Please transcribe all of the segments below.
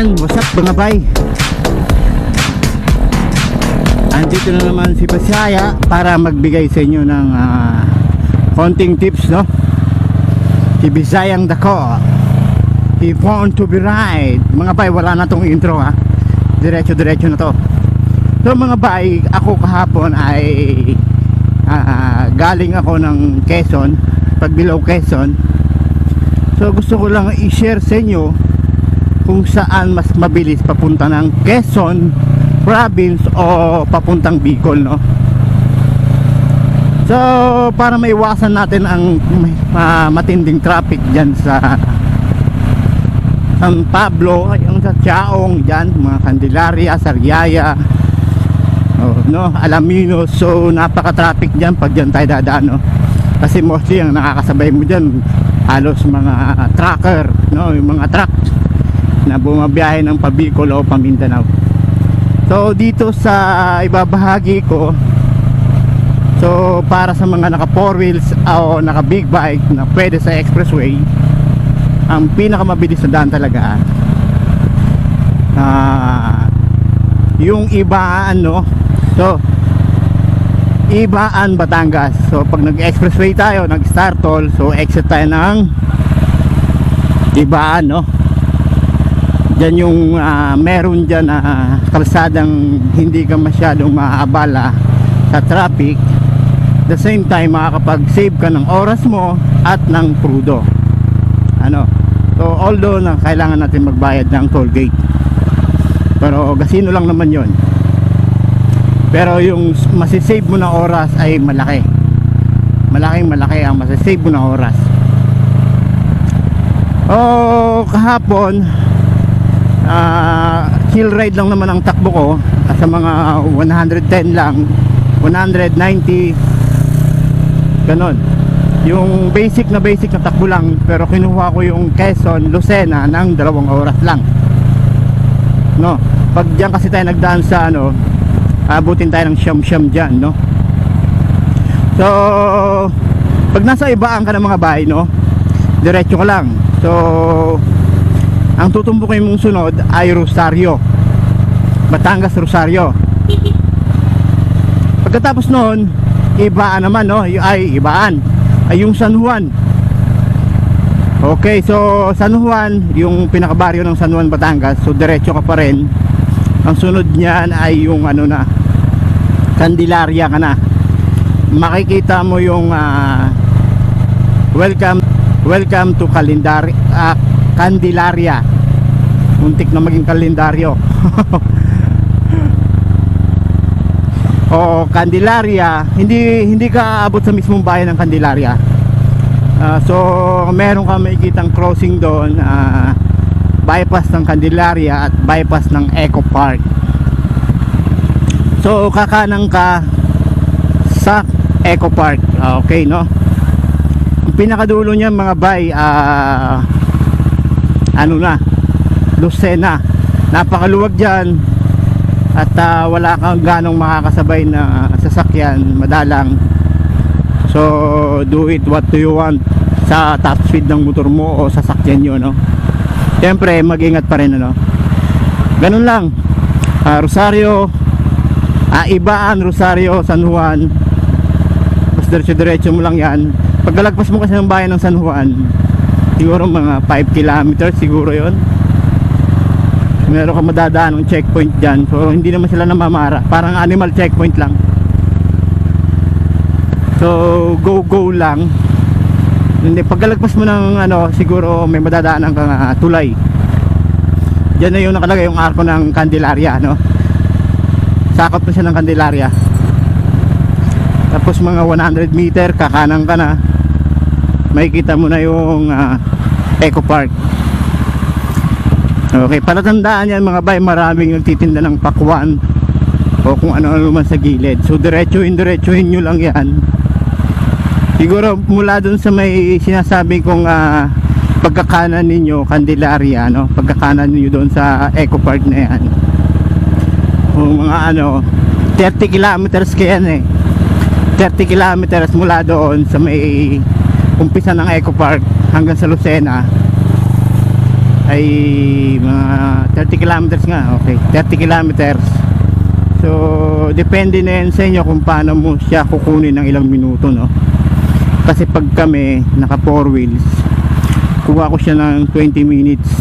Ayan, what's up mga bay? Andito na naman si Pasaya para magbigay sa inyo ng konting tips, no? Si Bisayang Dako, he want to be right. Mga bay, wala na tong intro ha. Diretso na to. So mga bay, ako kahapon ay galing ako ng Quezon, Pagbilao, Quezon. So gusto ko lang i-share sa inyo kung saan mas mabilis papunta ng Quezon province o papuntang Bicol, no? So para maiwasan natin ang matinding traffic dyan sa San Pablo, yung sa Chaong dyan, mga Candelaria, Sariaya, no, Alaminos. So napaka-traffic dyan pag dyan tayo dadaan, no? Kasi mostly ang nakakasabay mo dyan halos mga trucker, no? Yung mga truck na bumabiyahe ng Pabicol o Pamindanao. So dito sa ibabahagi ko, so para sa mga naka 4 wheels o naka big bike na pwede sa expressway, ang pinakamabilis na daan talaga yung Ibaan, no? So Ibaan, Batangas. So pag nag-expressway tayo, nag-start toll, so exit tayo ng Ibaan, no? Diyan yung meron dyan kalsadang hindi ka masyadong maabala sa traffic. The same time makakapag-save ka ng oras mo at ng krudo, ano? So although na kailangan natin magbayad ng toll gate, pero gasino lang naman yon. Pero yung masisave mo na oras ay malaki. Malaki ang masisave mo na oras. Kahapon hill ride lang naman ang takbo ko, sa mga 110 lang, 190 ganon. Yung basic na takbo lang, pero kinuha ko yung Quezon, Lucena ng 2 oras lang, no? Pag dyan kasi tayo nagdaan sa ano, abutin tayo ng siyam dyan, no? So pag nasa Ibaan ka ng mga bahay, no, diretso ka lang. So ang tutumbukin mong sunod ay Rosario, Batangas, Rosario. Pagkatapos noon, Ibaan naman, no? Ibaan ay yung San Juan. Okay, so San Juan, yung pinakabaryo ng San Juan, Batangas. So diretso ka pa rin. Ang sunod niyan ay yung ano na, Candelaria ka na. Makikita mo yung welcome to Candelaria. Muntik na maging kalendaryo. O Candelaria, hindi ka aabot sa mismong bayan ng Candelaria. So meron ka makikitang crossing doon, bypass ng Candelaria at bypass ng Eco Park. So kakanan ka sa Eco Park. Okay, no? Ang pinakadulo niya mga bay, ano na, Lucena. Napakaluwag dyan at wala kang ganong makakasabay na sasakyan, madalang. So do it what do you want sa top speed ng motor mo o sasakyan nyo, no? Siyempre mag-ingat pa rin, ano? Ganun lang. Rosario, Ibaan, Rosario, San Juan, mas diretso mo lang yan. Pagkalagpas mo kasi ng bayan ng San Juan, siguro mga 5 kilometers siguro yon. Meron ka madadaan ng checkpoint dyan. So hindi naman sila namamara, parang animal checkpoint lang. So go lang. Hindi, pagkalagpas mo ng ano, siguro may madadaanan kang tulay. Diyan na yung nakalagay yung arko ng Candelaria, no? Sakop na siya ng Candelaria. Tapos mga 100 meter kakanan ka na, makikita mo na yung Eco Park. Okay, palatandaan yan mga bay, maraming nagtitinda ng pakwan o kung ano-ano man sa gilid. So diretsuhin nyo lang yan. Siguro mula dun sa may sinasabi kong pagkakanan ninyo Candelaria, no? Pagkakanan ninyo doon sa Eco Park na yan, o mga ano, 30 kilometers kaya yan, 30 kilometers mula doon sa may umpisa ng Eco Park hanggang sa Lucena ay mga 30 kilometers nga. Okay, 30 kilometers. So depende na yan sa inyo kung paano mo siya kukunin ng ilang minuto, no? Kasi pag kami naka 4 wheels, kuha ko siya ng 20 minutes.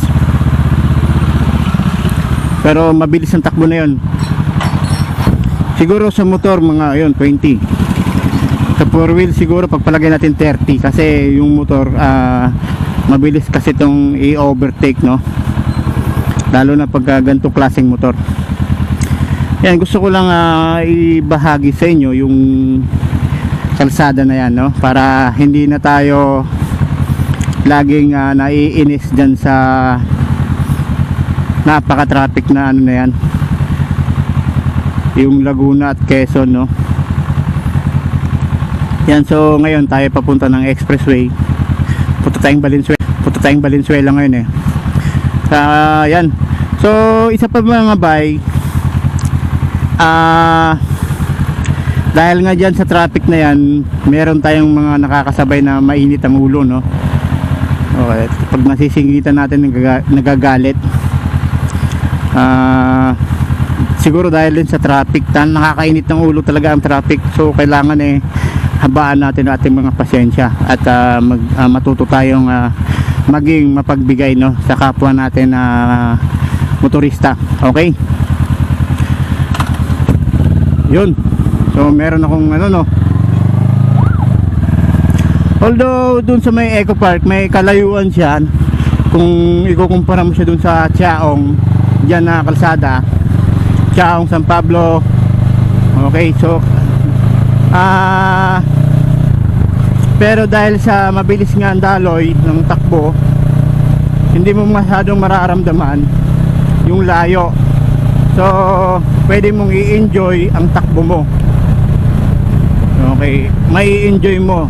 Pero mabilis ang takbo na yun. Siguro sa motor mga yun 20. Sa 4 wheel siguro pagpalagay natin 30 kasi yung motor mabilis kasi itong i-overtake, no? Lalo na pag ganitong klaseng motor. Yan, gusto ko lang ibahagi sa inyo yung kalsada na yan, no? Para hindi na tayo laging naiinis dyan sa napaka-traffic na ano na yan, yung Laguna at Quezon, no? Yan, so ngayon tayo papunta ng expressway. Punta tayong Valenzuela ngayon yan. So isa pa mga bay, dahil nga dyan sa traffic na yan, meron tayong mga nakakasabay na mainit ang ulo, no? Okay, pag nasisingitan natin nagagalit. Siguro dahil din sa traffic, nakakainit ng ulo talaga ang traffic. So kailangan habaan natin ang ating mga pasensya at matuto tayong maging mapagbigay, no, sa kapwa natin na motorista. Okay, yun. So meron akong no, although dun sa may Eco Park may kalayuan siya kung ikukumpara mo siya dun sa Chaong, dyan na kalsada, Chaong, San Pablo. Okay, so pero dahil sa mabilis nga ang daloy ng takbo, hindi mo masyadong mararamdaman yung layo. So pwede mong i-enjoy ang takbo mo. Okay, may enjoy mo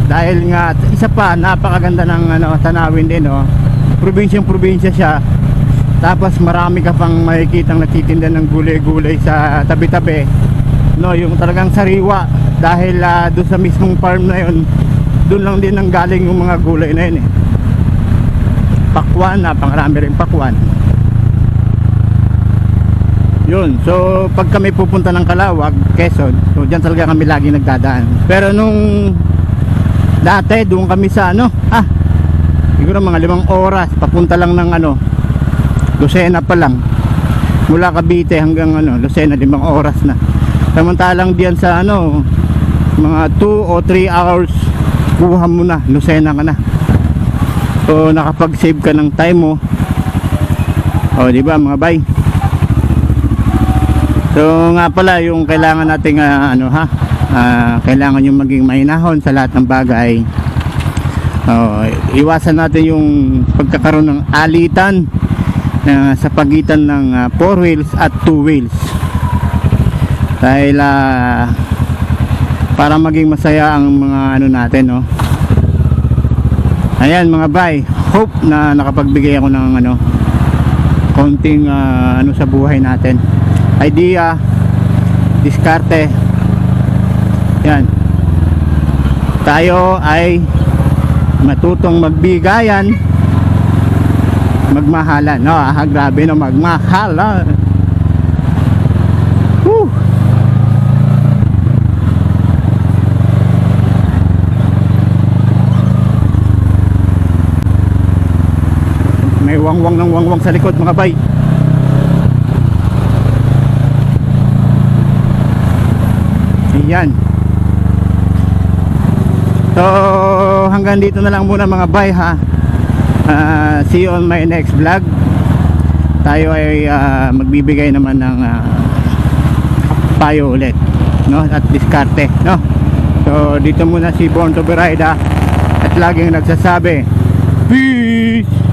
dahil nga isa pa napakaganda ng tanawin din, no? Probinsya siya, tapos marami ka pang makikitang nagtitinda ng gulay-gulay sa tabi-tabi, no? Yung talagang sariwa, dahil doon sa mismong farm na yun, doon lang din ang galing yung mga gulay na yun Pakwan, napakarami rin pakwan. Yun, so pag kami pupunta ng Calauag, Quezon, so dyan talaga kami lagi nagdadaan. Pero nung dati doon kami sa siguro mga 5 oras papunta lang ng Lucena pa lang, mula Cavite hanggang Lucena, 5 oras na. Samantalang diyan sa mga 2 o 3 hours kuha mo na, Lucena ka na. So nakapag-save ka ng time mo, di ba mga bay? So nga pala, yung kailangan nating kailangan yung maging mahinahon sa lahat ng bagay. Iwasan natin yung pagkakaroon ng alitan sa pagitan ng 4 wheels at 2 wheels. Dahil para maging masaya ang mga natin, no? Ayan mga bay, hope na nakapagbigay ako ng konting sa buhay natin, idea, diskarte. Yan, tayo ay matutong magbigayan, magmahalan, no? Grabe, no? Magmahalan. Woo! May wangwang ng wangwang sa likod mga bay. Ayan. So hanggang dito na lang muna mga bay, ha. See you on my next vlog. Tayo ay magbibigay naman ng payo ulit, no, at diskarte, no. So dito muna si Born to be Ride, at laging nagsasabi peace.